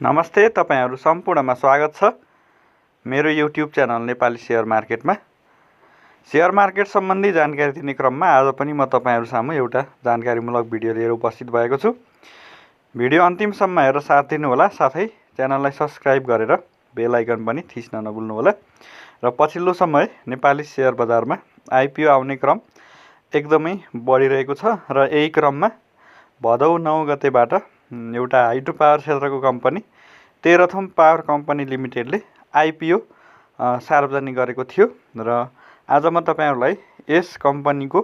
नमस्ते, तपाईहरु सम्पूर्णमा स्वागत छ मेरो युट्युब च्यानल नेपाली शेयर मार्केटमा। शेयर मार्केट सम्बन्धी जानकारी दिने क्रममा आज पनि म तपाईहरु सामु एउटा जानकारीमूलक भिडियो लिएर उपस्थित भएको छु। भिडियो अन्तिमसम्म हेरेर साथ दिनु होला, साथै च्यानललाई सब्स्क्राइब गरेर बेल आइकन पनि थिच्न नभुल्नु होला। र पछिल्लो समय नेपाली शेयर बजारमा आइपिओ आउने क्रम एकदमै बढिरहेको छ र यही क्रममा भदौ 9 गतेबाट एउटा हाइड्रो पावर क्षेत्रको कम्पनी तेह्रथुम पावर कम्पनी लिमिटेडले आइपिओ सार्वजनिक गरेको थियो र आज म तपाईहरुलाई यस कम्पनीको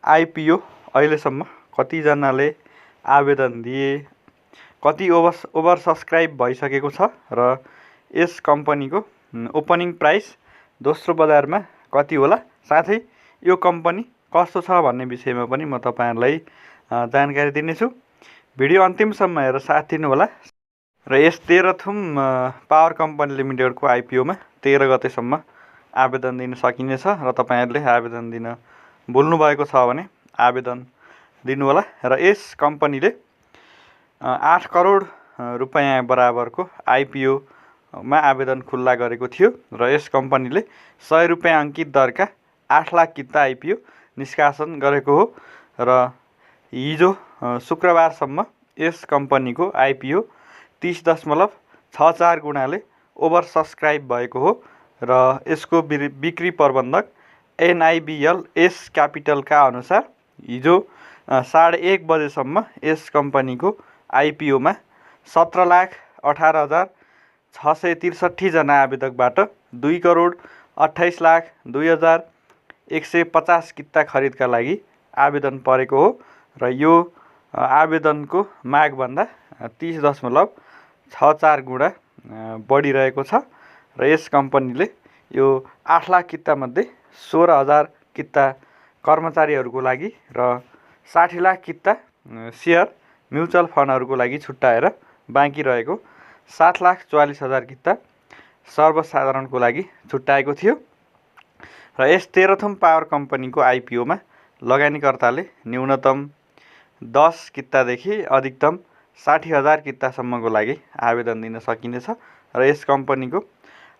आइपिओ अहिलेसम्म कतिजनाले आवेदन दिए, कति ओभर सब्स्क्राइब भइसकेको छ र यस कम्पनीको ओपनिङ प्राइस दोस्रो बजारमा कति होला, साथै यो कम्पनी कस्तो छ भन्ने विषयमा पनि म तपाईहरुलाई जानकारी दिनेछु। भिडियो अन्तिमसम्म हेरेर साथ दिनु होला र यस तेह्रथुम पावर कम्पनी लिमिटेडको आइपिओमा 13 गतेसम्म आवेदन दिन सकिनेछ र तपाईहरुले आवेदन दिन भुल्नु भएको छ भने आवेदन दिनु होला। र यस कम्पनीले 8 करोड रुपैयाँ बराबरको आइपिओ मा आवेदन खुल्ला गरेको थियो र यस कम्पनीले 100 रुपैयाँ अंकित दरका 8 लाख किता आइपिओ निष्कासन गरेको हो र हिजो शुक्रबारसम्म यस कम्पनीको आइपिओ 30.64 गुणाले ओभर सब्स्क्राइब भएको हो र यसको बिक्री प्रबन्धक एनआइबिएल एस क्यापिटलका अनुसार हिजो 1:30 बजेसम्म यस कम्पनीको आइपिओमा 17,18,663 जना आवेदकबाट 2 करोड 28,02,150 किता खरिदका लागि आवेदन परेको हो र यो आवेदनको मागभन्दा 30.64 गुणा बढिरहेको छ र यस कम्पनीले यो 8 लाख किता मध्ये 16,000 किता कर्मचारीहरूको लागि र 60 लाख किता शेयर म्युचुअल फन्डहरूको लागि छुट्याएर बाँकी रहेको 7,44,000 किता सर्वसाधारणको लागि छुट्याएको थियो र यस तेह्रथुम पावर कम्पनीको आइपिओमा लगानीकर्ताले न्यूनतम 10 कितादेखि अधिकतम 60,000 कितासम्मको लागि आवेदन दिन सकिनेछ र यस कम्पनीको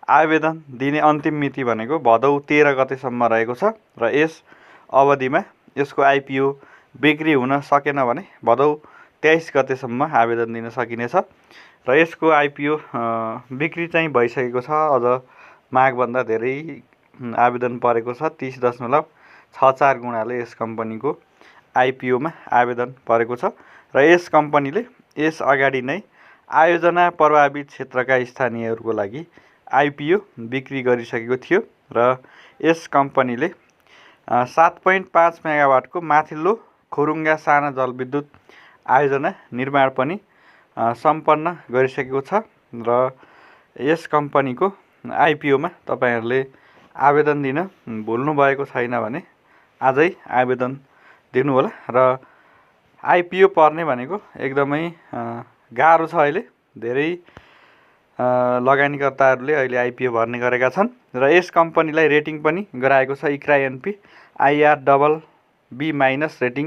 आवेदन दिने अन्तिम मिति भनेको भदौ 13 गतेसम्म रहेको छ र यस अवधिमा यसको आइपिओ बिक्री हुन सकेन भने भदौ 23 गतेसम्म आवेदन दिन सकिनेछ र यसको आइपिओ बिक्री चाहिँ भइसकेको छ। अझ मागभन्दा धेरै आवेदन परेको छ। 30.64 गुणाले यस कम्पनीको आइपिओमा आवेदन परेको छ र यस कम्पनीले यस अगाडि नै आयोजना प्रभावित क्षेत्रका स्थानीयहरूको लागि आइपिओ बिक्री गरिसकेको थियो र यस कम्पनीले 7.5 मेगावाटको माथिल्लो खुरुङ्गा साना जलविद्युत आयोजना निर्माण पनि सम्पन्न गरिसकेको छ र यस कम्पनीको आइपिओमा तपाईहरुले आवेदन दिन भुल्नु भएको छैन भने आजै आवेदन दिनु होला र आइपिओ पर्ने भनेको एकदमै गाह्रो छ। अहिले धेरै लगानीकर्ताहरूले अहिले आइपिओ भर्ने गरेका छन् र यस कम्पनीलाई रेटिङ पनि गराएको छ। ICRA NP IR double B minus rating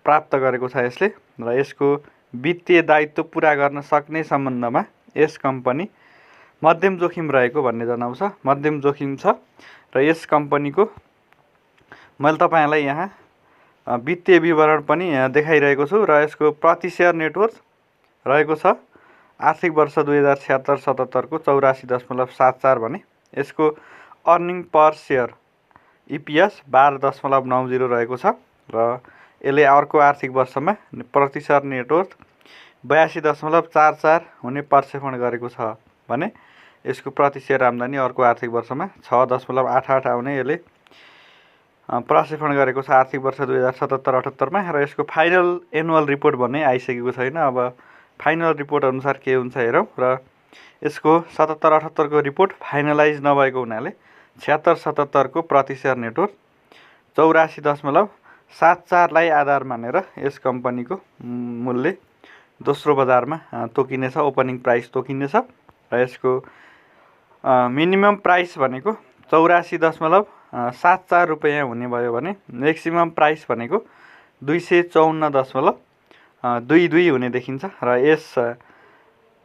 प्राप्त गरेको छ यसले र यसको वित्तीय दायित्व पूरा गर्न सक्ने सम्बन्धमा यस कम्पनी मध्यम जोखिम रहेको भन्ने जनाउँछ। मध्यम जोखिम छ र यस कम्पनीको मैले तपाईहरुलाई यहाँ वित्तीय विवरण पनि देखाइरहेको छु र यसको प्रति शेयर नेटवर्थ रहेको छ आर्थिक वर्ष 2076-77 को 84.74 भने यसको अर्निङ पर शेयर इपिएस 12.90 रहेको छ र यसले अर्को आर्थिक वर्षमा प्रति शेयर नेटवर्थ 82.44 हुने प्रक्षेपण गरेको छ भने यसको प्रति शेयर आम्दानी अर्को आर्थिक वर्षमा 6.88 आउने यसले प्रक्षेपण गरेको छ आर्थिक वर्ष 2077-78 मा र यसको फाइनल एनुअल रिपोर्ट भन्ने आइसकेको छैन। अब फाइनल रिपोर्ट अनुसार के हुन्छ हेरौँ र यसको 77-78 को रिपोर्ट फाइनलाइज नभएको हुनाले 76-77 को प्रति शेयर नेटवर्थ 84.74 लाई आधार मानेर यस कम्पनीको मूल्य दोस्रो बजारमा तोकिनेछ, ओपनिङ प्राइस तोकिनेछ र यसको मिनिमम प्राइस भनेको 84.74 रुपैयाँ हुने भयो भने म्याक्सिमम प्राइस भनेको 254.22 हुने देखिन्छ र यस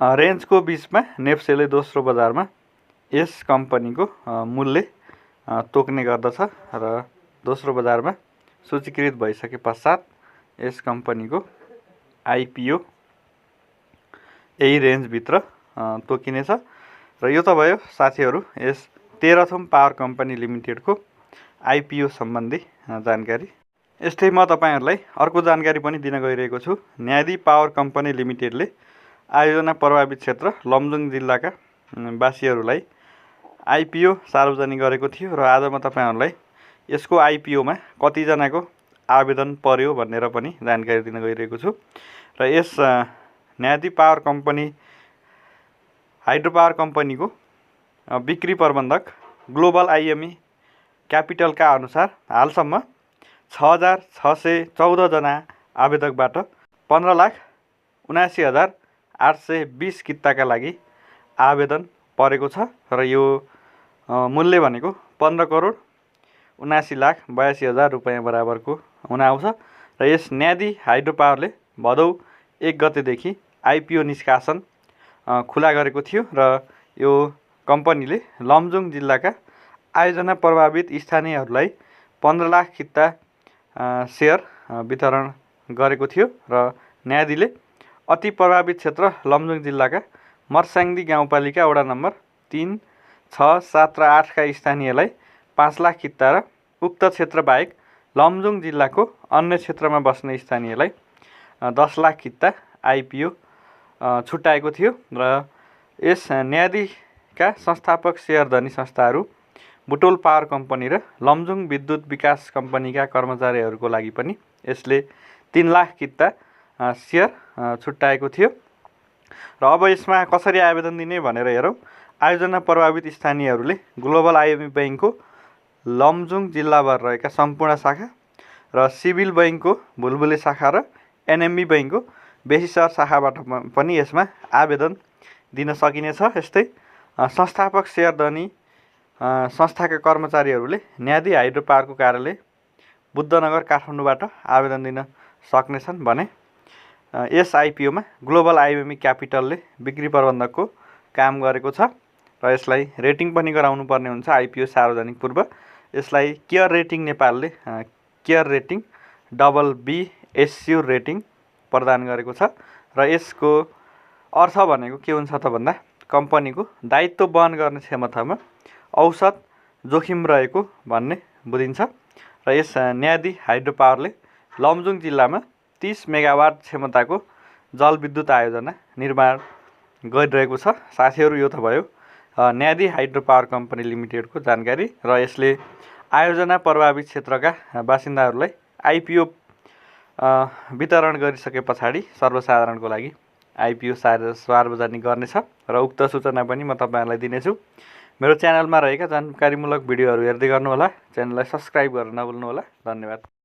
रेन्जको बिचमा नेप्सेले दोस्रो बजारमा यस कम्पनीको मूल्य तोक्ने गर्दछ र दोस्रो बजारमा सूचीकृत भइसके पश्चात यस कम्पनीको आइपिओ यही रेन्जभित्र तोकिनेछ। र यो त भयो साथीहरू यस तेह्रथुम पावर कम्पनी लिमिटेडको आइपिओ सम्बन्धी जानकारी। यस्तै म तपाईँहरूलाई अर्को जानकारी पनि दिन गइरहेको छु। न्यादी पावर कम्पनी लिमिटेडले आयोजना प्रभावित क्षेत्र लमजुङ जिल्लाका वासीहरूलाई आइपिओ सार्वजनिक गरेको थियो र आज म तपाईँहरूलाई यसको आइपिओमा कतिजनाको आवेदन पर्यो भनेर पनि जानकारी दिन गइरहेको छु। र यस न्यादी पावर कम्पनी हाइड्रो पावर कम्पनीको बिक्री प्रबन्धक ग्लोबल आइएमई क्यापिटलका अनुसार हालसम्म 6,614 जना आवेदकबाट 15,79,820 किताका लागि आवेदन परेको छ र यो मूल्य भनेको 15,79,82,000 रुपैयाँ बराबरको हुन आउँछ। र यस न्यादी हाइड्रो पावरले भदौ 1 गतेदेखि आइपिओ निष्कासन खुला गरेको थियो र यो कम्पनीले लमजुङ जिल्लाका आयोजना प्रभावित स्थानीयहरूलाई 15 लाख किता सेयर वितरण गरेको थियो र न्यादीले अति प्रभावित क्षेत्र लमजुङ जिल्लाका मर्स्याङ्दी गाउँपालिका वडा नम्बर 3, 6, 7 र 8 का स्थानीयलाई 5 लाख किता र उक्त क्षेत्र बाहेक लमजुङ जिल्लाको अन्य क्षेत्रमा बस्ने स्थानीयलाई 10 लाख किता आइपिओ छुट्याएको थियो। र यस न्यादीका संस्थापक सेयरधनी संस्थाहरू बुटोल पावर कम्पनी र लमजुङ विद्युत विकास कम्पनीका कर्मचारीहरूको लागि पनि यसले 3 लाख किता सेयर छुट्याएको थियो। र अब यसमा कसरी आवेदन दिने भनेर हेरौँ। आयोजना प्रभावित स्थानीयहरूले ग्लोबल आइएमई ब्याङ्कको लमजुङ जिल्लाभर रहेका सम्पूर्ण शाखा र सिभिल बैङ्कको भुलबुले शाखा र एनएमबी बैङ्कको बेसीसर शाखाबाट पनि यसमा आवेदन दिन सकिनेछ। यस्तै संस्थापक सेयरधनी संस्थाका कर्मचारीहरूले न्यादी हाइड्रो पावरको कार्यालय बुद्धनगर काठमाडौँबाट आवेदन दिन सक्नेछन् भने यस आइपिओमा ग्लोबल आइएमई क्यापिटलले बिक्री प्रबन्धकको काम गरेको छ र यसलाई रेटिङ पनि गराउनु पर्ने हुन्छ। आइपिओ सार्वजनिक पूर्व यसलाई केयर रेटिङ नेपालले care rating BB assure rating प्रदान गरेको छ र यसको अर्थ भनेको के हुन्छ त भन्दा कम्पनीको दायित्व वहन गर्ने क्षमतामा औसत जोखिम रहेको भन्ने बुझिन्छ। र यस न्यादी हाइड्रो पावरले लमजुङ जिल्लामा 30 मेगावाट क्षमताको जलविद्युत आयोजना निर्माण गरिरहेको छ। साथीहरू यो त भयो न्यादी हाइड्रो पावर कम्पनी लिमिटेडको जानकारी र यसले आयोजना प्रभावित क्षेत्रका बासिन्दाहरूलाई आइपिओ वितरण गरिसके पछाडि सर्वसाधारणको लागि आइपिओ सार्वजनिक गर्नेछ र उक्त सूचना पनि म तपाईँहरूलाई दिनेछु। मेरो च्यानलमा रहेका जानकारीमूलक भिडियोहरू हेर्दै गर्नुहोला। च्यानललाई सब्स्क्राइब गर्न नभुल्नुहोला। धन्यवाद।